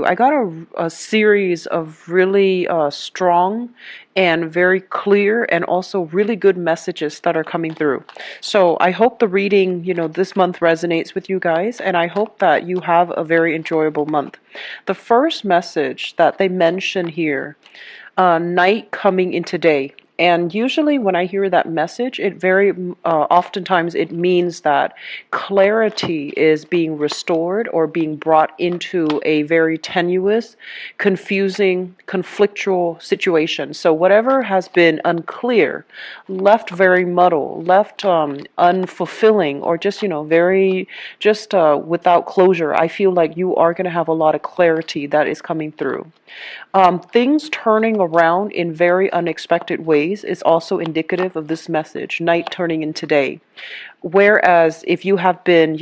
I got a series of really strong and very clear and also really good messages that are coming through. So I hope the reading, this month resonates with you guys, and I hope that you have a very enjoyable month. The first message that they mention here, night coming into day. And usually when I hear that message, it very oftentimes it means that clarity is being restored or being brought into a very tenuous, confusing, conflictual situation. So whatever has been unclear, left very muddled, left unfulfilling, or just, very just without closure, I feel like you are going to have a lot of clarity that is coming through. Things turning around in very unexpected ways is also indicative of this message, night turning into day. Whereas if you have been,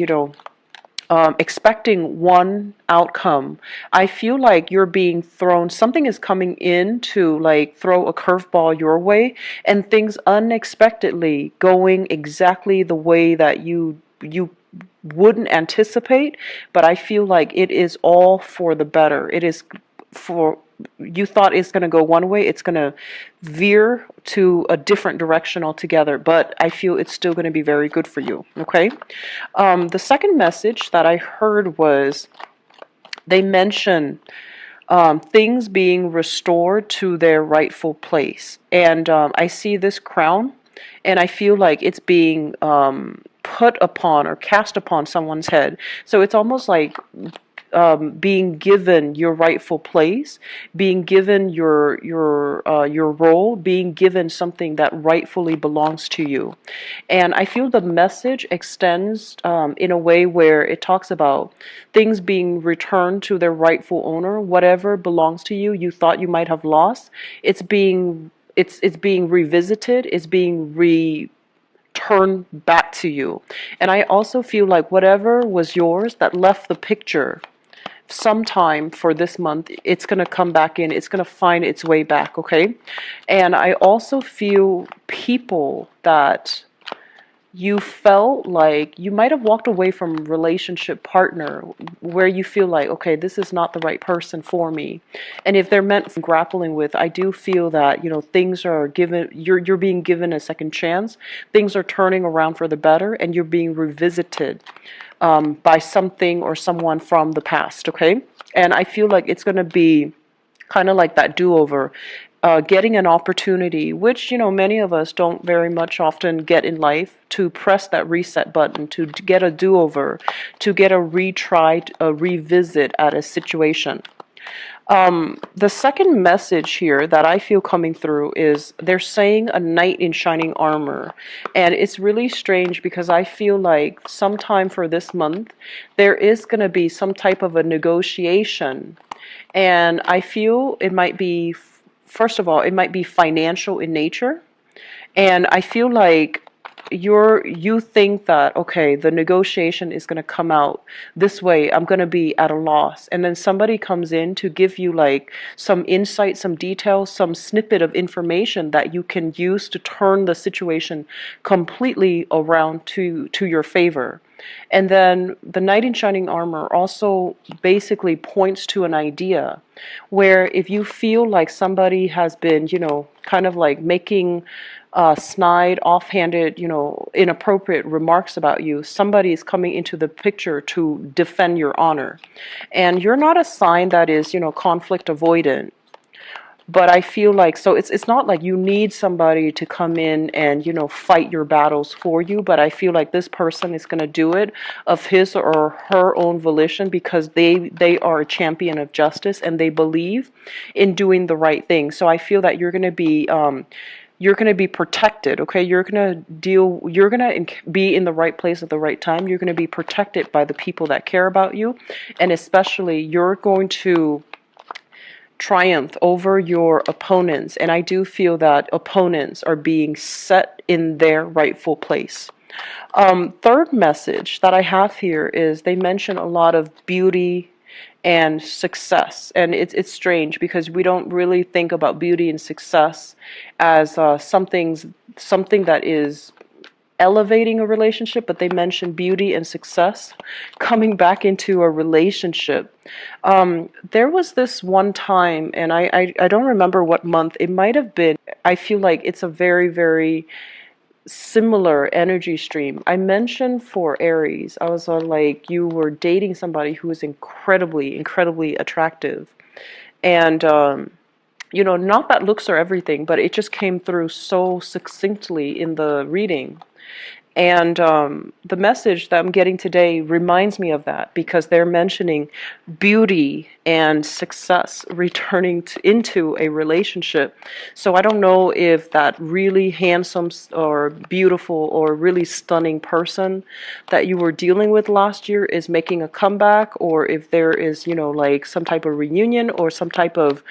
expecting one outcome, I feel like you're being thrown, something is coming in to like throw a curveball your way, and things unexpectedly going exactly the way that you wouldn't anticipate, but I feel like it is all for the better. It is for, you thought it's going to go one way, it's going to veer to a different direction altogether, but I feel it's still going to be very good for you. Okay. The second message that I heard was they mention things being restored to their rightful place, and I see this crown, and I feel like it's being put upon or cast upon someone's head. So it's almost like being given your rightful place, being given your role, being given something that rightfully belongs to you. And I feel the message extends in a way where it talks about things being returned to their rightful owner. Whatever belongs to you, you thought you might have lost, it's being revisited, it's being returned back to you. And I also feel like whatever was yours that left the picture sometime for this month, it's going to come back in, it's going to find its way back. Okay. And I also feel people that you felt like you might have walked away from relationship partner where you feel like, okay, this is not the right person for me. And if they're meant for grappling with, I do feel that, things are given, you're being given a second chance, things are turning around for the better, and you're being revisited by something or someone from the past. Okay. And I feel like it's going to be kind of like that do-over, getting an opportunity, which, many of us don't very much often get in life, to press that reset button, to get a do-over, to get a retry, a revisit at a situation. The second message here that I feel coming through is they're saying a knight in shining armor. And it's really strange because I feel like sometime for this month, there is going to be some type of a negotiation. And I feel it might be, first of all, it might be financial in nature. And I feel like you think that, okay, the negotiation is going to come out this way, I'm going to be at a loss, and then somebody comes in to give you like some insight, some details, some snippet of information that you can use to turn the situation completely around to your favor. And then the knight in shining armor also basically points to an idea where if you feel like somebody has been, kind of like making snide, offhanded, inappropriate remarks about you, somebody is coming into the picture to defend your honor. And you're not a sign that is, conflict avoidant. But I feel like, so it's not like you need somebody to come in and, fight your battles for you, but I feel like this person is going to do it of his or her own volition because they are a champion of justice and they believe in doing the right thing. So I feel that you're going to be protected. Okay, you're going to be in the right place at the right time. You're going to be protected by the people that care about you, and especially you're going to triumph over your opponents. And I do feel that opponents are being set in their rightful place. Third message that I have here is they mention a lot of beauty and success. And it's strange because we don't really think about beauty and success as something that is elevating a relationship, but they mentioned beauty and success coming back into a relationship. There was this one time, and I don't remember what month, it might have been, I feel like it's a very, very similar energy stream. I mentioned for Aries, I was like, you were dating somebody who was incredibly, incredibly attractive. And, not that looks are everything, but it just came through so succinctly in the reading. And the message that I'm getting today reminds me of that because they're mentioning beauty and success returning into a relationship. So I don't know if that really handsome or beautiful or really stunning person that you were dealing with last year is making a comeback, or if there is, like some type of reunion or some type of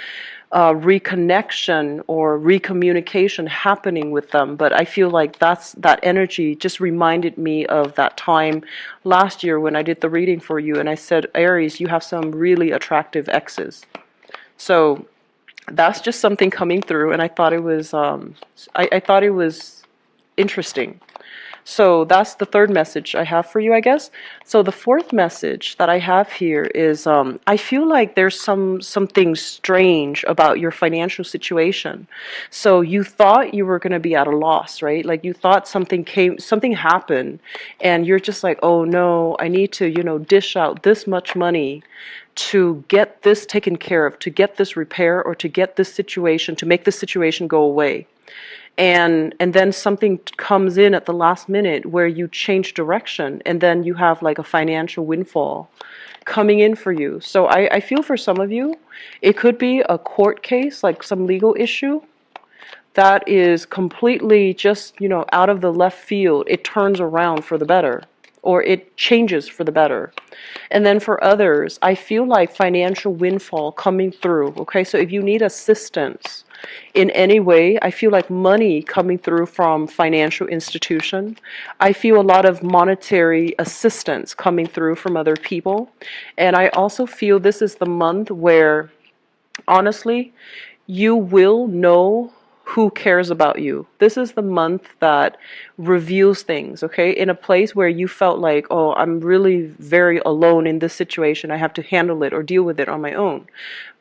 reconnection or recommunication happening with them. But I feel like that energy just reminded me of that time last year when I did the reading for you, and I said, Aries, you have some really attractive exes. So that's just something coming through, and I thought it was I thought it was interesting. So that's the third message I have for you, I guess. So the fourth message that I have here is I feel like there's something strange about your financial situation. So you thought you were going to be at a loss, right? Like you thought something happened, and you're just like, oh no, I need to, dish out this much money to get this taken care of, to get this repair, or to get this situation, to make this situation go away. And then something comes in at the last minute where you change direction, and then you have like a financial windfall coming in for you. So I feel for some of you, it could be a court case, like some legal issue that is completely just, out of the left field. It turns around for the better, or it changes for the better. And then for others, I feel like financial windfall coming through. Okay, so if you need assistance in any way, I feel like money coming through from financial institution. I feel a lot of monetary assistance coming through from other people. And I also feel this is the month where, honestly, you will know who cares about you. This is the month that reveals things, okay? In a place where you felt like, oh, I'm really very alone in this situation. I have to handle it or deal with it on my own.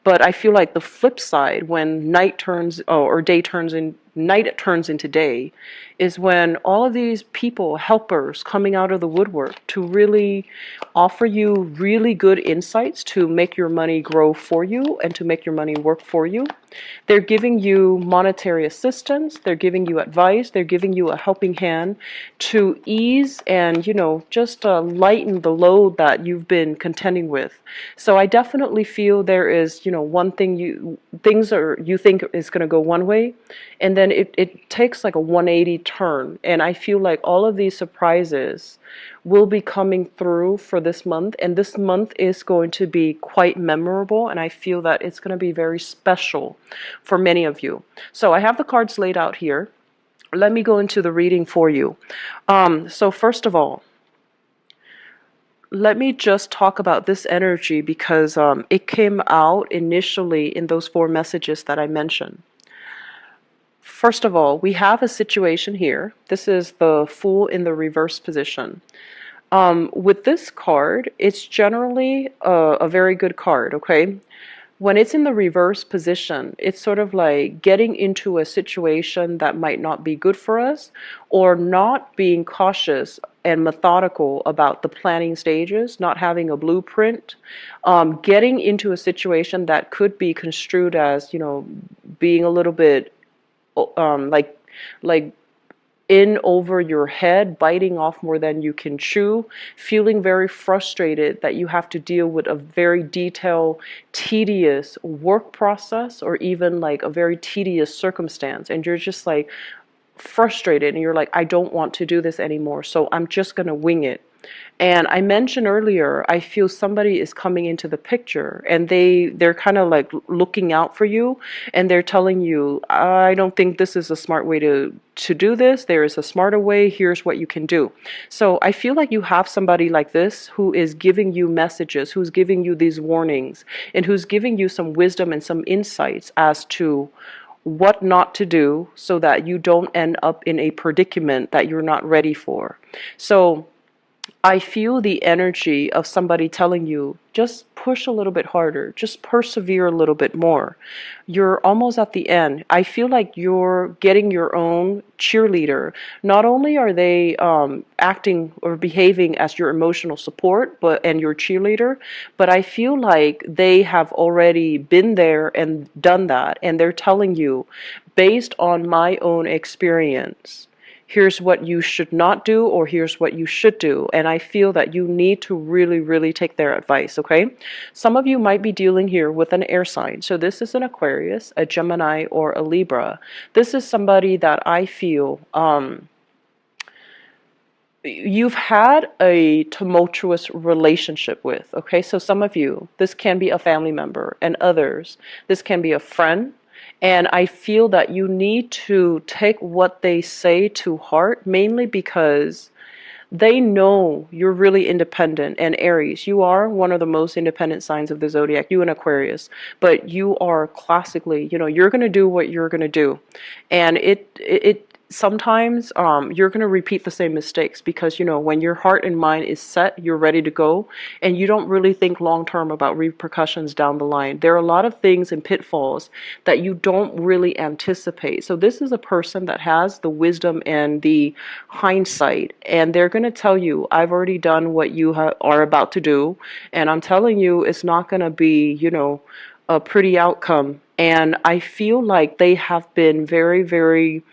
But I feel like the flip side, when night turns, or day turns in, night turns into day, is when all of these people, helpers, coming out of the woodwork to really offer you really good insights to make your money grow for you and to make your money work for you. They're giving you monetary assistance, they're giving you advice, they're giving you a helping hand to ease and, just lighten the load that you've been contending with. So I definitely feel there is, one thing you think is going to go one way, and then it takes like a 180 turn. And I feel like all of these surprises will be coming through for this month, and this month is going to be quite memorable, and I feel that it's going to be very special for many of you. So I have the cards laid out here. Let me go into the reading for you. So first of all, let me just talk about this energy because it came out initially in those 4 messages that I mentioned. First of all, we have a situation here. This is the Fool in the reverse position. With this card, it's generally a very good card, okay? When it's in the reverse position, it's sort of like getting into a situation that might not be good for us, or not being cautious and methodical about the planning stages, not having a blueprint, getting into a situation that could be construed as, being a little bit like in over your head, biting off more than you can chew, feeling very frustrated that you have to deal with a very detailed, tedious work process, or even like a very tedious circumstance, and you're just like frustrated and you're like, I don't want to do this anymore, so I'm just going to wing it. And I mentioned earlier, I feel somebody is coming into the picture, and they're kind of like looking out for you, and they're telling you, I don't think this is a smart way to do this. There is a smarter way. Here's what you can do. So I feel like you have somebody like this who is giving you messages, who's giving you these warnings, and who's giving you some wisdom and some insights as to what not to do so that you don't end up in a predicament that you're not ready for. So I feel the energy of somebody telling you, just push a little bit harder, just persevere a little bit more. You're almost at the end. I feel like you're getting your own cheerleader. Not only are they acting or behaving as your emotional support, and your cheerleader, but I feel like they have already been there and done that, and they're telling you, based on my own experience, here's what you should not do, or here's what you should do. And I feel that you need to really, really take their advice, okay? Some of you might be dealing here with an air sign. So this is an Aquarius, a Gemini, or a Libra. This is somebody that I feel you've had a tumultuous relationship with, okay? So some of you, this can be a family member, and others, this can be a friend. And I feel that you need to take what they say to heart, mainly because they know you're really independent. And Aries, you are one of the most independent signs of the zodiac, you and Aquarius, but you are classically, you're going to do what you're going to do. And it sometimes you're going to repeat the same mistakes because, when your heart and mind is set, you're ready to go, and you don't really think long term about repercussions down the line. There are a lot of things and pitfalls that you don't really anticipate. So this is a person that has the wisdom and the hindsight, and they're going to tell you, I've already done what you are about to do, and I'm telling you it's not going to be, a pretty outcome. And I feel like they have been very, very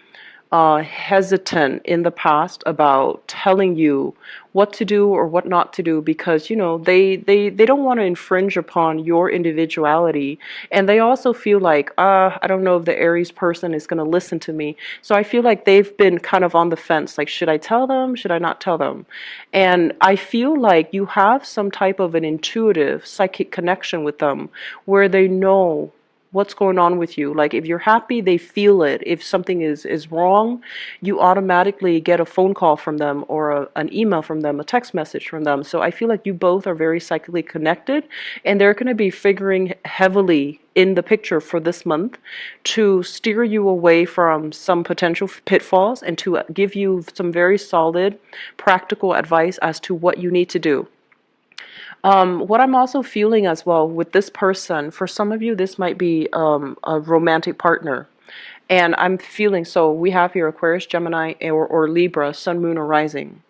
hesitant in the past about telling you what to do or what not to do, because they don't want to infringe upon your individuality, and they also feel like I don't know if the Aries person is going to listen to me. So I feel like they've been kind of on the fence, like, should I tell them, should I not tell them? And I feel like you have some type of an intuitive psychic connection with them, where they know what's going on with you. Like, if you're happy, they feel it. If something is wrong, you automatically get a phone call from them, or an email from them, a text message from them. So I feel like you both are very psychically connected, and they're going to be figuring heavily in the picture for this month to steer you away from some potential pitfalls, and to give you some very solid practical advice as to what you need to do. What I'm also feeling as well with this person, for some of you, this might be a romantic partner. And I'm feeling, so we have here Aquarius, Gemini, or Libra, Sun, Moon, or Rising.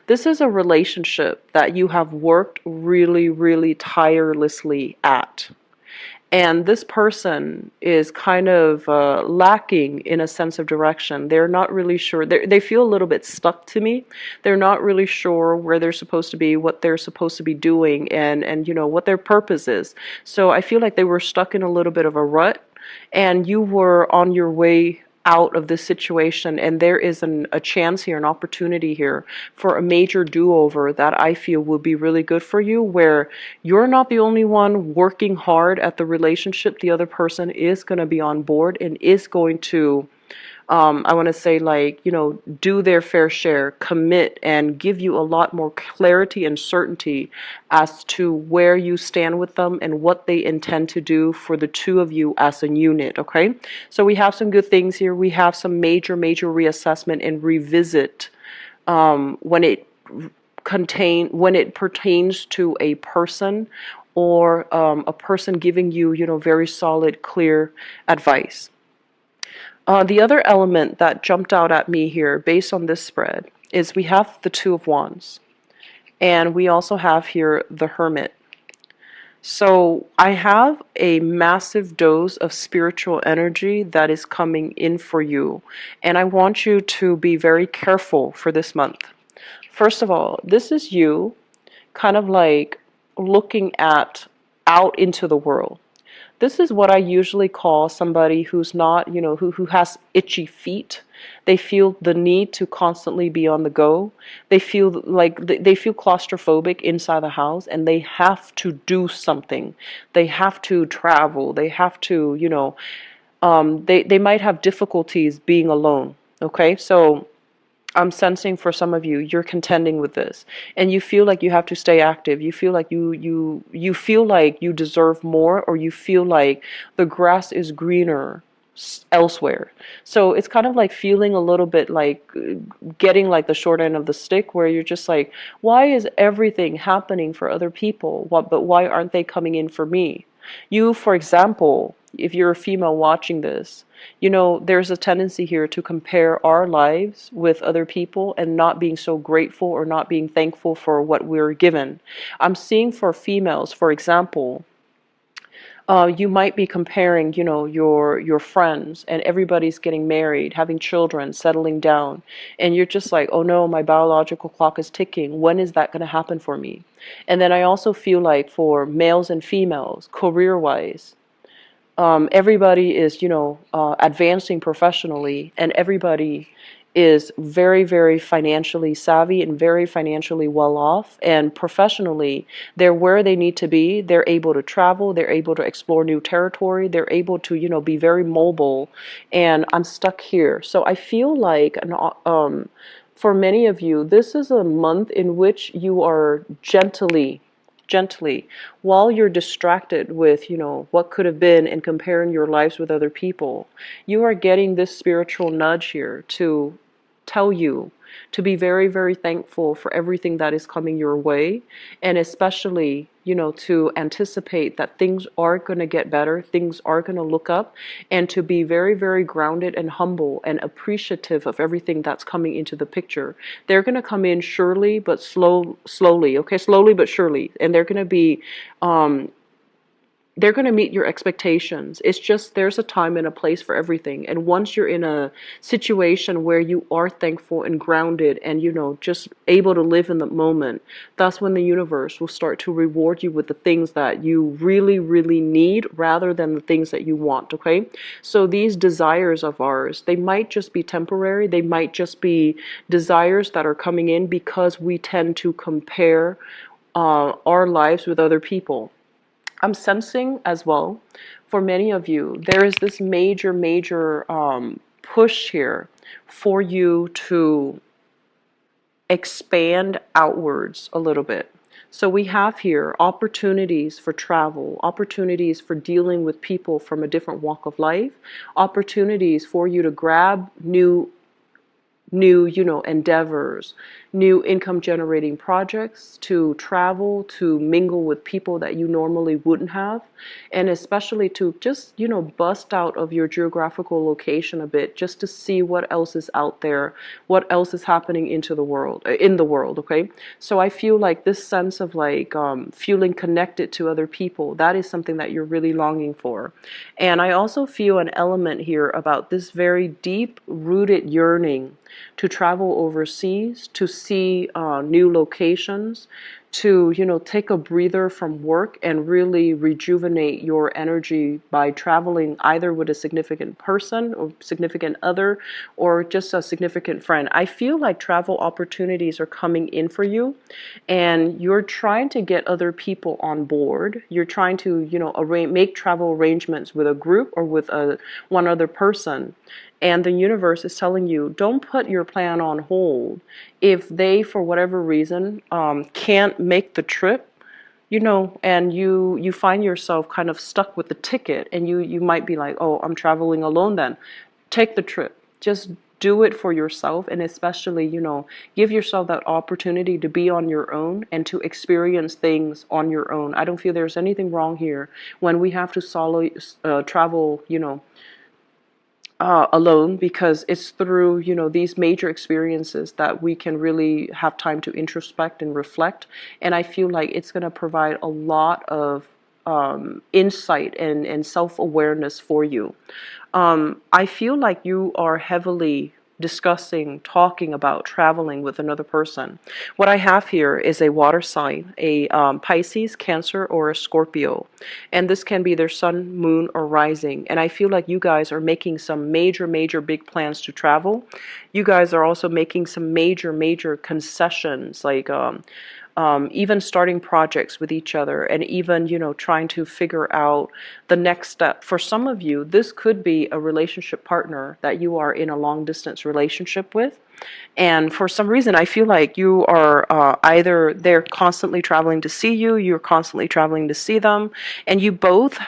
This is a relationship that you have worked really, really tirelessly at. And this person is kind of lacking in a sense of direction. They're not really sure. They feel a little bit stuck to me. They're not really sure where they're supposed to be, what they're supposed to be doing, and what their purpose is. So I feel like they were stuck in a little bit of a rut, and you were on your way out of this situation, and there is a chance here, an opportunity here for a major do-over that I feel would be really good for you, where you're not the only one working hard at the relationship. The other person is going to be on board and is going to I want to say, like, do their fair share, commit, and give you a lot more clarity and certainty as to where you stand with them and what they intend to do for the two of you as a unit, okay? So we have some good things here. We have some major, major reassessment and revisit when it pertains to a person, or a person giving you, very solid, clear advice. The other element that jumped out at me here, based on this spread, is we have the Two of Wands. And we also have here the Hermit. So I have a massive dose of spiritual energy that is coming in for you. And I want you to be very careful for this month. First of all, this is you kind of like looking out into the world. This is what I usually call somebody who's not, who has itchy feet. They feel the need to constantly be on the go. They feel like they feel claustrophobic inside the house, and they have to do something. They have to travel. They have to, they might have difficulties being alone. Okay, so I'm sensing for some of you, you're contending with this, and you feel like you have to stay active. You feel like you feel like you deserve more, or you feel like the grass is greener elsewhere. So it's kind of like feeling a little bit like getting like the short end of the stick, where you're just like, why is everything happening for other people? What, but why aren't they coming in for me? You, for example, if you're a female watching this, you know, there's a tendency here to compare our lives with other people and not being so grateful or not being thankful for what we're given. I'm seeing for females, for example, you might be comparing, you know, your friends, and everybody's getting married, having children, settling down, and you're just like, oh no, my biological clock is ticking. When is that going to happen for me? And then I also feel like for males and females, career-wise, everybody is, you know, advancing professionally, and everybody is very, very financially savvy and very financially well off. And professionally, they're where they need to be. They're able to travel. They're able to explore new territory. They're able to, you know, be very mobile. And I'm stuck here. So I feel like for many of you, this is a month in which you are gently, while you're distracted with, you know, what could have been and comparing your lives with other people, you are getting this spiritual nudge here to tell you to be very, very thankful for everything that is coming your way, and especially, you know, to anticipate that things are going to get better, things are going to look up, and to be very, very grounded and humble and appreciative of everything that's coming into the picture. They're going to come in surely, but slowly, okay, slowly but surely, and um, they're going to meet your expectations. It's just there's a time and a place for everything. And once you're in a situation where you are thankful and grounded and, you know, just able to live in the moment, that's when the universe will start to reward you with the things that you really, really need rather than the things that you want, okay? So these desires of ours, they might just be temporary. They might just be desires that are coming in because we tend to compare our lives with other people. I'm sensing as well, for many of you, there is this major push here for you to expand outwards a little bit. So we have here opportunities for travel, opportunities for dealing with people from a different walk of life, opportunities for you to grab new, you know, endeavors, new income generating projects, to travel, to mingle with people that you normally wouldn't have, and especially to just, you know, bust out of your geographical location a bit, just to see what else is out there, what else is happening in the world, okay? So I feel like this sense of like feeling connected to other people, that is something that you're really longing for. And I also feel an element here about this very deep rooted yearning to travel overseas, to see new locations, to, you know, take a breather from work and really rejuvenate your energy by traveling either with a significant person or significant other or just a significant friend. I feel like travel opportunities are coming in for you, and you're trying to get other people on board. You're trying to, you know, make travel arrangements with a group or with one other person. And the universe is telling you, don't put your plan on hold. If they, for whatever reason, can't make the trip, you know, and you find yourself kind of stuck with the ticket, and you might be like, oh, I'm traveling alone then. Take the trip. Just do it for yourself, and especially, you know, give yourself that opportunity to be on your own and to experience things on your own. I don't feel there's anything wrong here when we have to travel, you know, alone, because it's through, you know, these major experiences that we can really have time to introspect and reflect. And I feel like it's going to provide a lot of insight and self-awareness for you. I feel like you are heavily discussing, talking about traveling with another person. What I have here is a water sign, a Pisces, Cancer, or a Scorpio. And this can be their sun, moon, or rising. And I feel like you guys are making some major big plans to travel. You guys are also making some major concessions, like even starting projects with each other, and even, trying to figure out the next step. For some of you, this could be a relationship partner that you are in a long distance relationship with. And for some reason, I feel like you are either they're constantly traveling to see you, you're constantly traveling to see them, and you both,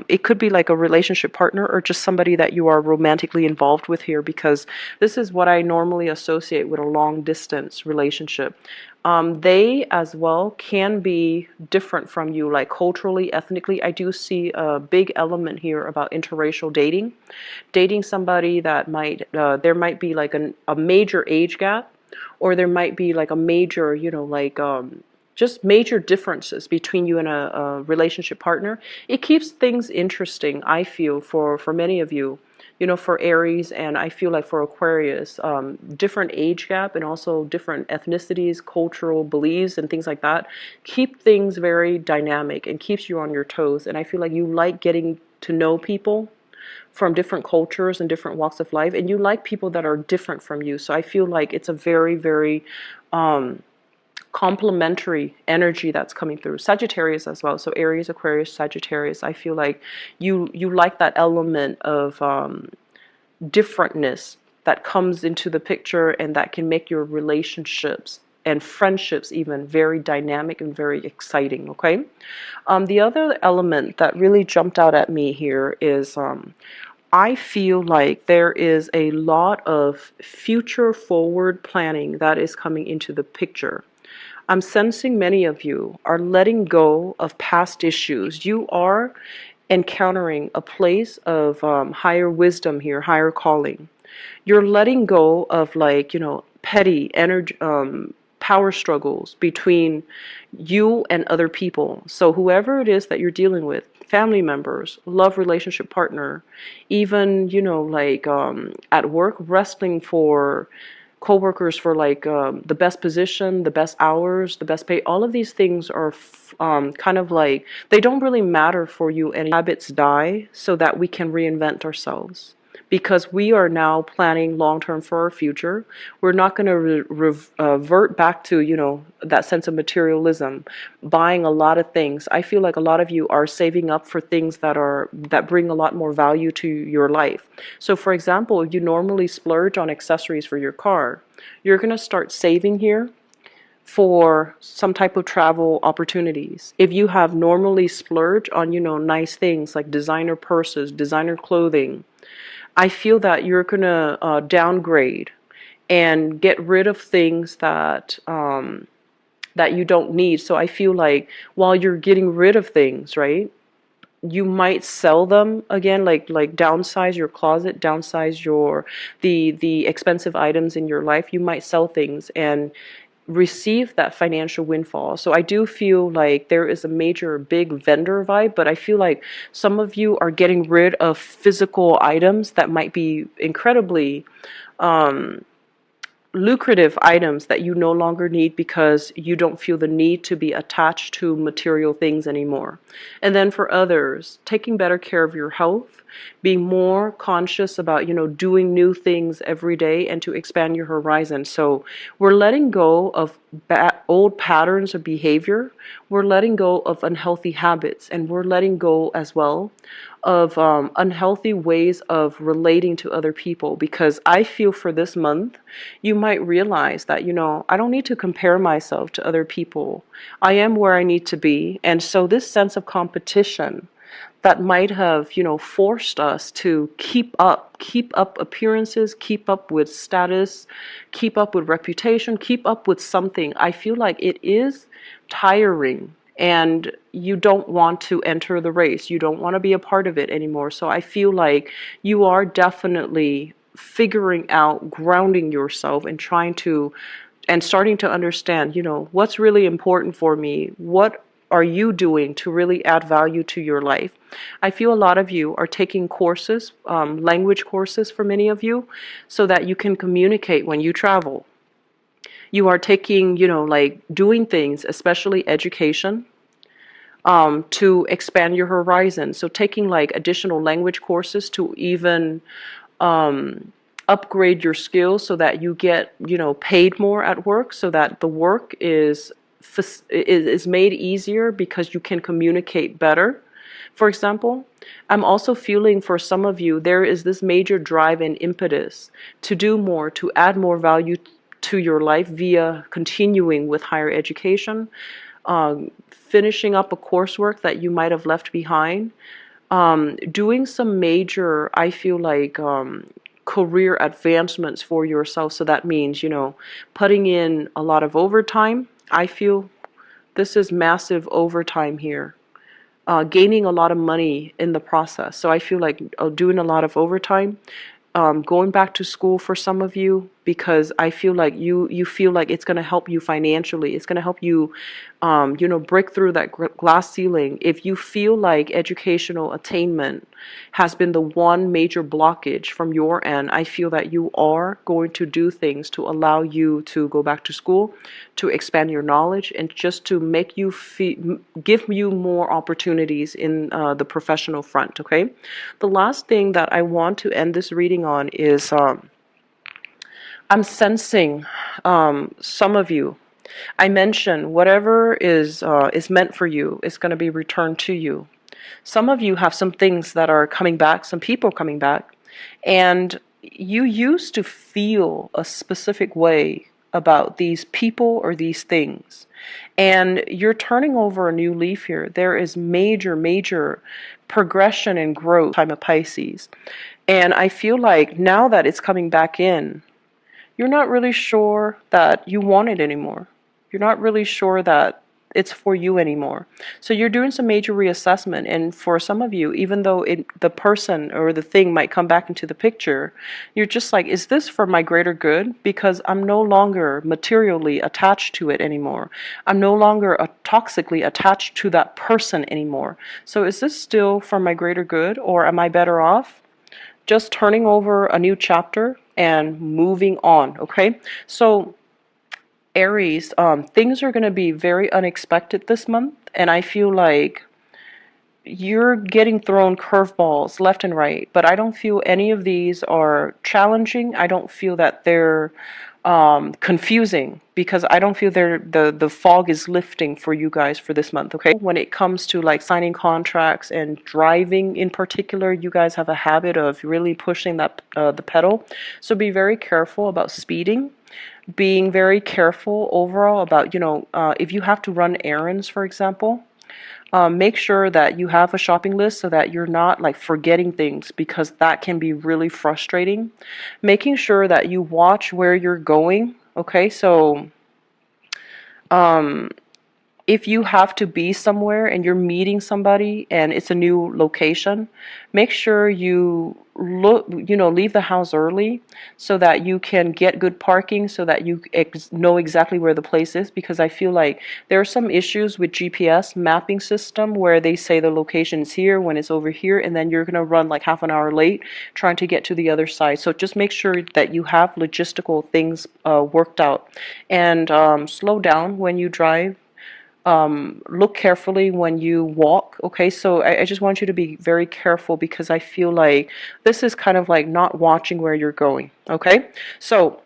it could be like a relationship partner or just somebody that you are romantically involved with here, because this is what I normally associate with a long distance relationship. They as well can be different from you, like culturally, ethnically. I do see a big element here about interracial dating somebody that might, there might be like a major age gap, or there might be like a major, just major differences between you and a relationship partner. It keeps things interesting, I feel, for many of you. For Aries, and I feel like for Aquarius, different age gap and also different ethnicities, cultural beliefs, and things like that keep things very dynamic and keeps you on your toes. And I feel like you like getting to know people from different cultures and different walks of life, and you like people that are different from you. So I feel like it's a very, very complementary energy that's coming through. Sagittarius as well. So Aries, Aquarius, Sagittarius. I feel like you like that element of differentness that comes into the picture, and that can make your relationships and friendships even very dynamic and very exciting. Okay. The other element that really jumped out at me here is I feel like there is a lot of future forward planning that is coming into the picture. I'm sensing many of you are letting go of past issues. You are encountering a place of higher wisdom here, higher calling. You're letting go of, like, petty energy, power struggles between you and other people. So whoever it is that you're dealing with, family members, love relationship partner, even, at work, wrestling for coworkers for, like, the best position, the best hours, the best pay. All of these things are kind of like, they don't really matter for you, and habits die so that we can reinvent ourselves, because we are now planning long term for our future. We're not going to revert back to, that sense of materialism, buying a lot of things. I feel like a lot of you are saving up for things that bring a lot more value to your life. So for example, you normally splurge on accessories for your car. You're going to start saving here for some type of travel opportunities. If you have normally splurged on, nice things like designer purses, designer clothing, I feel that you're going to downgrade and get rid of things that you don't need. So I feel like while you're getting rid of things, right, you might sell them again, like downsize your closet, downsize the expensive items in your life. You might sell things and receive that financial windfall. So I do feel like there is a major big vendor vibe, but I feel like some of you are getting rid of physical items that might be incredibly lucrative items that you no longer need, because you don't feel the need to be attached to material things anymore. And then for others, taking better care of your health, being more conscious about, doing new things every day and to expand your horizon. So we're letting go of old patterns of behavior. We're letting go of unhealthy habits, and we're letting go as well of unhealthy ways of relating to other people, because I feel for this month, you might realize that, I don't need to compare myself to other people. I am where I need to be. And so this sense of competition that might have, forced us to keep up appearances, keep up with status, keep up with reputation, keep up with something. I feel like it is tiring, and you don't want to enter the race. You don't want to be a part of it anymore. So I feel like you are definitely figuring out, grounding yourself, and starting to understand, what's really important for me. What are you doing to really add value to your life? I feel a lot of you are taking courses, language courses for many of you, so that you can communicate when you travel. You are taking, doing things, especially education, to expand your horizon. So taking like additional language courses to even upgrade your skills so that you get, paid more at work, so that the work is is made easier because you can communicate better. For example, I'm also feeling for some of you, there is this major drive and impetus to do more, to add more value to your life via continuing with higher education, finishing up a coursework that you might have left behind, doing some major, I feel like, career advancements for yourself. So that means, putting in a lot of overtime. I feel this is massive overtime here. Gaining a lot of money in the process. So I feel like doing a lot of overtime, going back to school for some of you, because I feel like you feel like it's going to help you financially. It's going to help you, break through that glass ceiling. If you feel like educational attainment has been the one major blockage from your end, I feel that you are going to do things to allow you to go back to school, to expand your knowledge, and just to make you give you more opportunities in the professional front. Okay, the last thing that I want to end this reading on is I'm sensing some of you. I mentioned whatever is meant for you is going to be returned to you. Some of you have some things that are coming back, some people coming back, and you used to feel a specific way about these people or these things. And you're turning over a new leaf here. There is major, major progression and growth time of Pisces. And I feel like now that it's coming back in, you're not really sure that you want it anymore. You're not really sure that it's for you anymore. So you're doing some major reassessment. And for some of you, even though the person or the thing might come back into the picture, you're just like, is this for my greater good? Because I'm no longer materially attached to it anymore. I'm no longer toxically attached to that person anymore. So is this still for my greater good, or am I better off just turning over a new chapter and moving on? Okay, so Aries, things are going to be very unexpected this month, and I feel like you're getting thrown curveballs left and right, but I don't feel any of these are challenging. I don't feel that they're confusing, because I don't feel the fog is lifting for you guys for this month. Okay, when it comes to like signing contracts and driving in particular, you guys have a habit of really pushing that the pedal. So be very careful about speeding, being very careful overall about, if you have to run errands, for example, make sure that you have a shopping list so that you're not like forgetting things, because that can be really frustrating. Making sure that you watch where you're going. Okay, so if you have to be somewhere and you're meeting somebody and it's a new location, make sure you leave the house early so that you can get good parking, so that you know exactly where the place is. Because I feel like there are some issues with GPS mapping system where they say the location is here when it's over here, and then you're going to run like half an hour late trying to get to the other side. So just make sure that you have logistical things worked out, and slow down when you drive. Look carefully when you walk. Okay, so I just want you to be very careful, because I feel like this is kind of like not watching where you're going. Okay, so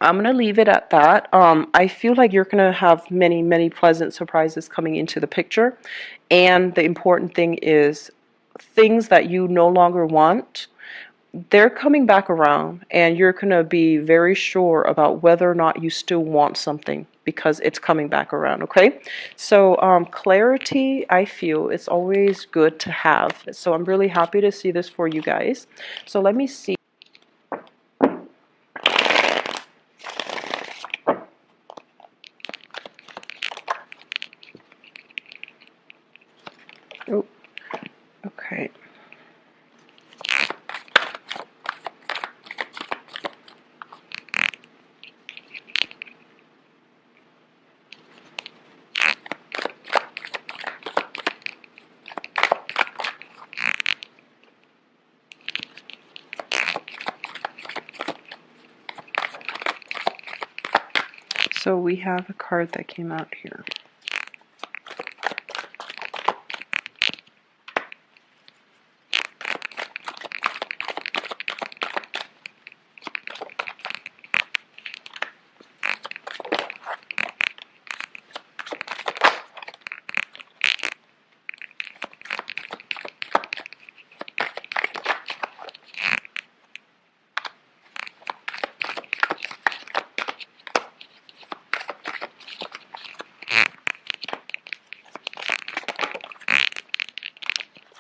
I'm gonna leave it at that. I feel like you're gonna have many, many pleasant surprises coming into the picture, and the important thing is things that you no longer want, they're coming back around, and you're going to be very sure about whether or not you still want something, because it's coming back around. Okay, so clarity, I feel it's always good to have. So I'm really happy to see this for you guys. So let me see. Oh, okay. So we have a card that came out here.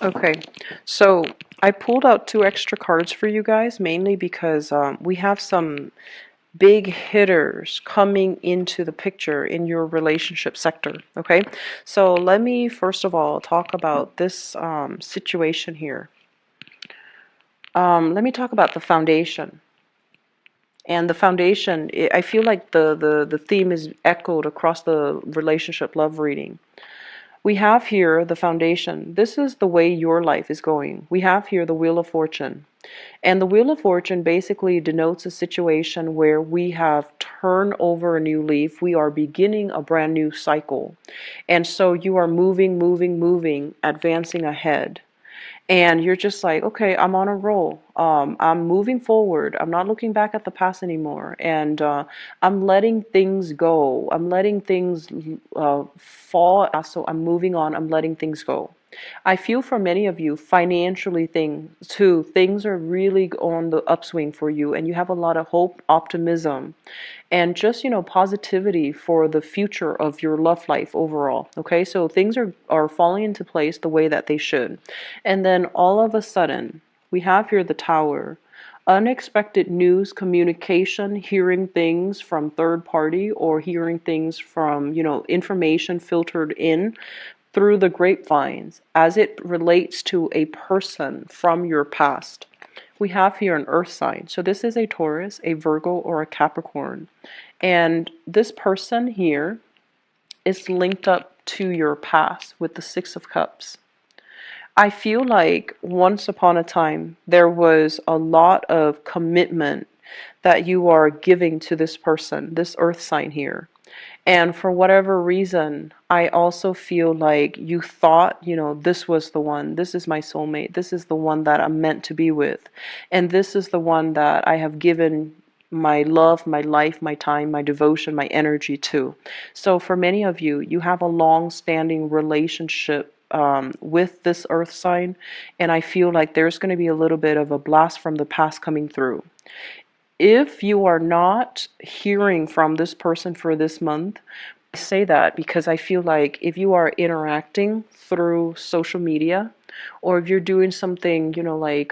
Okay, so I pulled out two extra cards for you guys, mainly because we have some big hitters coming into the picture in your relationship sector. Okay, so let me first of all talk about this situation here. Let me talk about the foundation. And the foundation, I feel like the theme is echoed across the relationship love reading. We have here the foundation. This is the way your life is going. We have here the Wheel of Fortune. And the Wheel of Fortune basically denotes a situation where we have turned over a new leaf. We are beginning a brand new cycle. And so you are moving, moving, moving, advancing ahead. And you're just like, okay, I'm on a roll. I'm moving forward. I'm not looking back at the past anymore. And I'm letting things go. I'm letting things fall. So I'm moving on. I'm letting things go. I feel for many of you, financially things are really on the upswing for you, and you have a lot of hope, optimism, and just, positivity for the future of your love life overall. Okay, so things are falling into place the way that they should. And then all of a sudden, we have here the Tower. Unexpected news, communication, hearing things from third party, or hearing things from, information filtered in through the grapevines as it relates to a person from your past. We have here an earth sign. So this is a Taurus, a Virgo, or a Capricorn. And this person here is linked up to your past with the Six of Cups. I feel like once upon a time, there was a lot of commitment that you are giving to this person, this earth sign here. And for whatever reason, I also feel like you thought, this was the one, this is my soulmate, this is the one that I'm meant to be with. And this is the one that I have given my love, my life, my time, my devotion, my energy to. So for many of you, you have a long-standing relationship with this earth sign, and I feel like there's going to be a little bit of a blast from the past coming through. If you are not hearing from this person for this month, I say that because I feel like if you are interacting through social media, or if you're doing something, like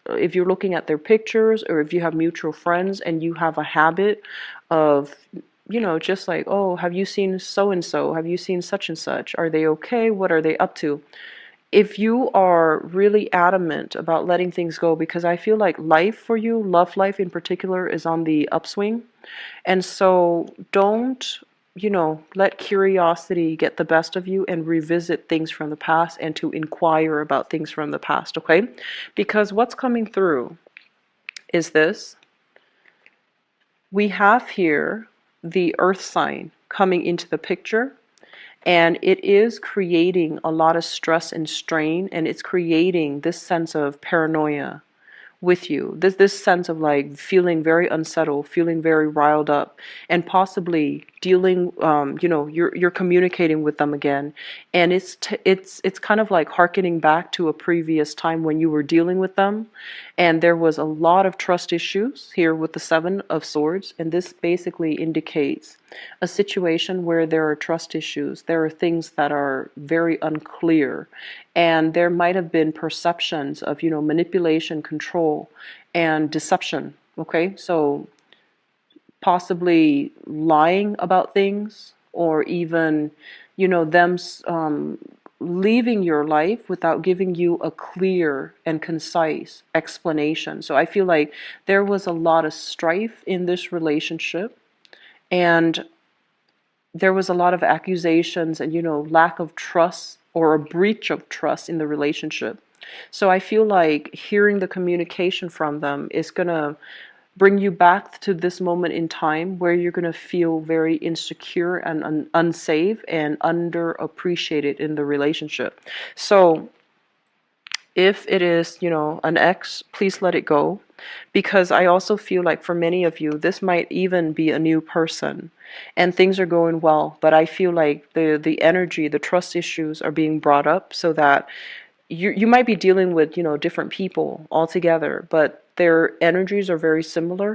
if you're looking at their pictures, or if you have mutual friends and you have a habit of, just like, oh, have you seen so and so? Have you seen such and such? Are they okay? What are they up to? If you are really adamant about letting things go, because I feel like life for you, love life in particular, is on the upswing. And so don't, let curiosity get the best of you and revisit things from the past and to inquire about things from the past, okay? Because what's coming through is this. We have here the earth sign coming into the picture. And it is creating a lot of stress and strain, and it's creating this sense of paranoia with you. This sense of like feeling very unsettled, feeling very riled up, and possibly dealing. You're communicating with them again, and it's kind of like hearkening back to a previous time when you were dealing with them, and there was a lot of trust issues here with the Seven of Swords, and this basically indicates a situation where there are trust issues. There are things that are very unclear, and there might have been perceptions of, manipulation, control, and deception. Okay, so possibly lying about things, or even, them leaving your life without giving you a clear and concise explanation. So I feel like there was a lot of strife in this relationship, and there was a lot of accusations and, lack of trust or a breach of trust in the relationship. So I feel like hearing the communication from them is going to bring you back to this moment in time where you're going to feel very insecure and unsafe and underappreciated in the relationship. So if it is, an ex, please let it go. Because I also feel like for many of you, this might even be a new person and things are going well. But I feel like the energy, the trust issues are being brought up so that you might be dealing with, different people altogether. But their energies are very similar,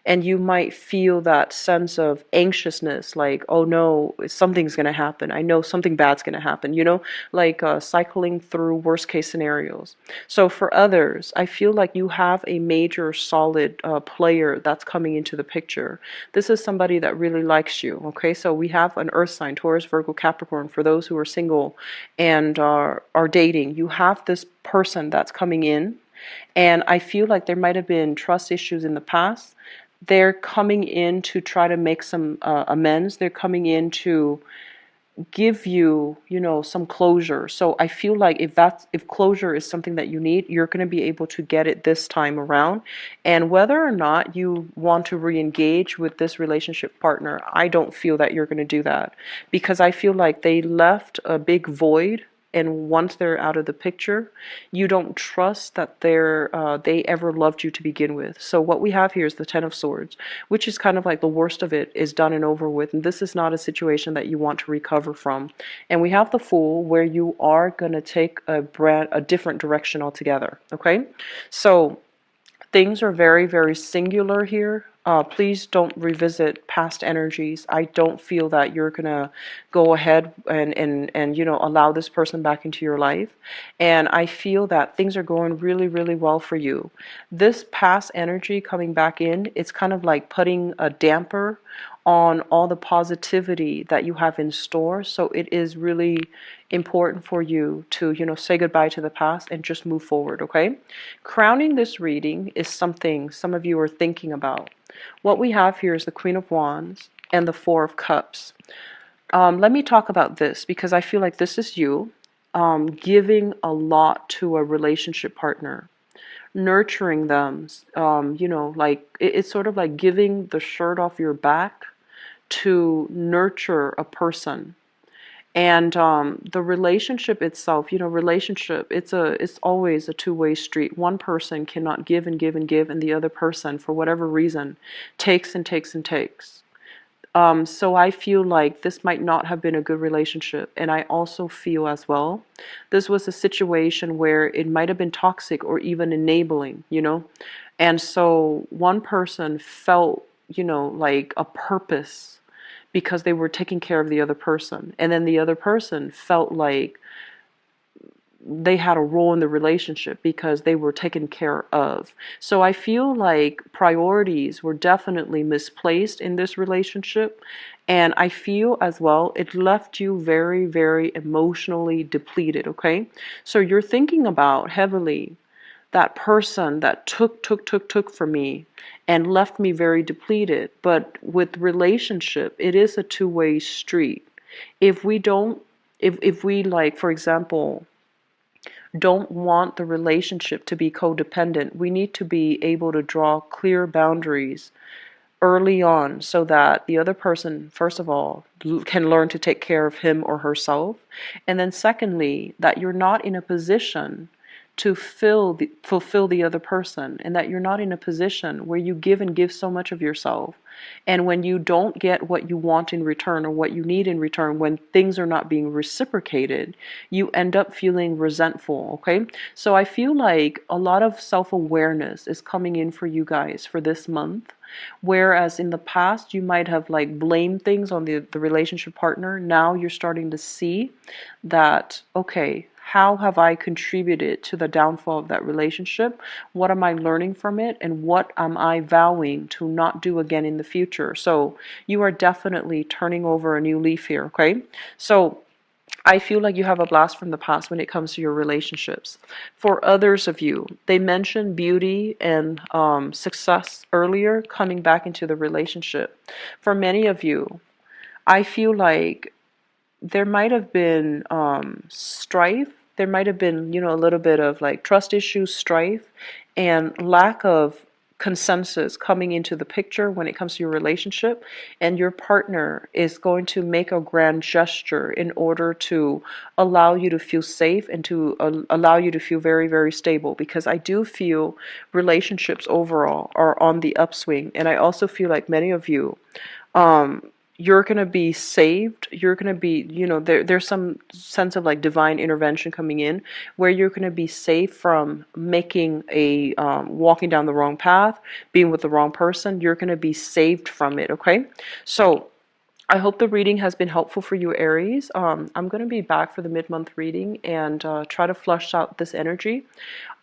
and you might feel that sense of anxiousness, like, oh no, something's going to happen. I know something bad's going to happen, like cycling through worst case scenarios. So for others, I feel like you have a major solid player that's coming into the picture. This is somebody that really likes you, okay? So we have an earth sign, Taurus, Virgo, Capricorn. For those who are single and are dating, you have this person that's coming in, and I feel like there might have been trust issues in the past. They're coming in to try to make some amends. They're coming in to give you, some closure. So I feel like if closure is something that you need, you're going to be able to get it this time around. And whether or not you want to re-engage with this relationship partner, I don't feel that you're going to do that, because I feel like they left a big void. And once they're out of the picture, you don't trust that they ever loved you to begin with. So what we have here is the Ten of Swords, which is kind of like the worst of it is done and over with. And this is not a situation that you want to recover from. And we have the Fool, where you are going to take a different direction altogether. Okay, so things are very, very singular here. Please don't revisit past energies. I don't feel that you're going to go ahead and allow this person back into your life. And I feel that things are going really, really well for you. This past energy coming back in, it's kind of like putting a damper on all the positivity that you have in store. So it is really important for you to, say goodbye to the past and just move forward, okay? Crowning this reading is something some of you are thinking about. What we have here is the Queen of Wands and the Four of Cups. Let me talk about this, because I feel like this is you giving a lot to a relationship partner, nurturing them, like it's sort of like giving the shirt off your back to nurture a person. And the relationship itself, it's always a two-way street. One person cannot give and give and give, and the other person, for whatever reason, takes and takes and takes. So I feel like this might not have been a good relationship. And I also feel as well, this was a situation where it might have been toxic or even enabling, And so one person felt, like a purpose because they were taking care of the other person. And then the other person felt like they had a role in the relationship because they were taken care of. So I feel like priorities were definitely misplaced in this relationship. And I feel as well, it left you very, very emotionally depleted, okay? So you're thinking about heavily that person that took from me and left me very depleted. But with relationship, it is a two-way street. If we don't, if we, like, for example, don't want the relationship to be codependent, we need to be able to draw clear boundaries early on, so that the other person, first of all, can learn to take care of him or herself. And then secondly, that you're not in a position to fulfill the other person, and that you're not in a position where you give and give so much of yourself, and when you don't get what you want in return or what you need in return, when things are not being reciprocated, you end up feeling resentful, okay? So I feel like a lot of self-awareness is coming in for you guys for this month. Whereas in the past you might have like blamed things on the relationship partner, now you're starting to see that, okay, how have I contributed to the downfall of that relationship? What am I learning from it? And what am I vowing to not do again in the future? So you are definitely turning over a new leaf here, okay? So I feel like you have a blast from the past when it comes to your relationships. For others of you, they mentioned beauty and success earlier coming back into the relationship. For many of you, I feel like there might have been strife. There might have been, a little bit of like trust issues, strife, and lack of consensus coming into the picture when it comes to your relationship. And your partner is going to make a grand gesture in order to allow you to feel safe and to allow you to feel very, very stable. Because I do feel relationships overall are on the upswing. And I also feel like many of you, you're going to be saved. You're going to be, there's some sense of like divine intervention coming in where you're going to be saved from making walking down the wrong path, being with the wrong person. You're going to be saved from it, okay? So I hope the reading has been helpful for you, Aries. I'm going to be back for the mid-month reading and try to flush out this energy.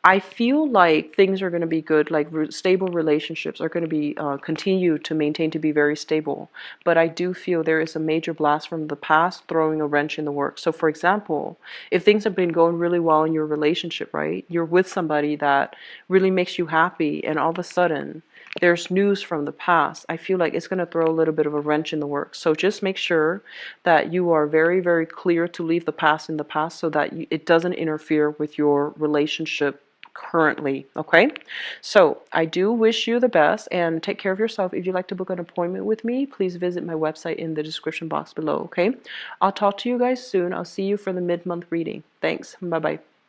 I feel like things are going to be good, like stable relationships are going to be continue to maintain to be very stable. But I do feel there is a major blast from the past throwing a wrench in the works. So for example, if things have been going really well in your relationship, right? You're with somebody that really makes you happy, and all of a sudden there's news from the past. I feel like it's going to throw a little bit of a wrench in the works. So just make sure that you are very, very clear to leave the past in the past so that it doesn't interfere with your relationship currently, okay? So I do wish you the best and take care of yourself. If you'd like to book an appointment with me, please visit my website in the description box below, okay? I'll talk to you guys soon. I'll see you for the mid-month reading. Thanks. Bye-bye.